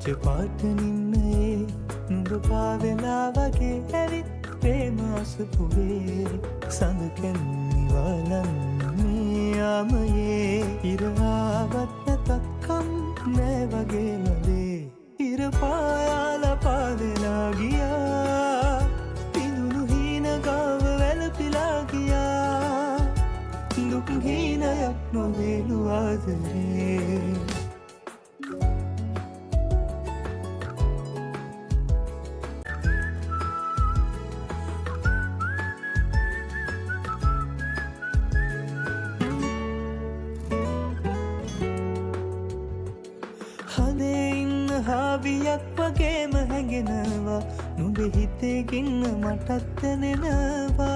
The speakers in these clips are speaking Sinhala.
පිච්ච පාට නින්නයේ නුඹ පාවෙලා වගේ ඇවිත් ප්‍රේමාසපුවේ සඳ කැන්නිවාලන්නේ යාමයේ ඉරාවත් නැතත්කම් නෑ වගේ ලදේ ඉර පායාල පාවෙලා ගියා පිඳුණු හීන ගාව වැළපිලා ගියා දුක් හීනයක් නොවේලු ආදරේ හදේ ඉන්න හාවියක් වගේම හැඟෙනවා නුඹ හිතේ ගින්න මටත් දැනෙනවා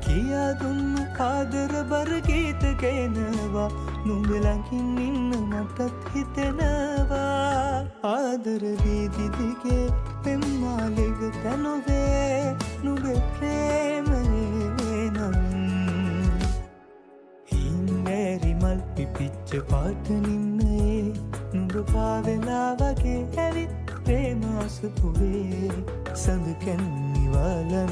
කියා දුන්නු ආදර බර ගීත ගේනවා නුඹ ළඟින් ඉන්න මටත් හිතෙනවා ආදර වීදි දිගේ පෙම්මාලෙක තනොවේ නුඹ ප්‍රේමයේ නමින් හින්දෑරි මල් පිපිච්ච පාට නින්නයේ නුඹ පාවෙලා වගේ ඇවිත් ප්‍රේමාසපුවේ සඳ කැන්නිවාලන්නේ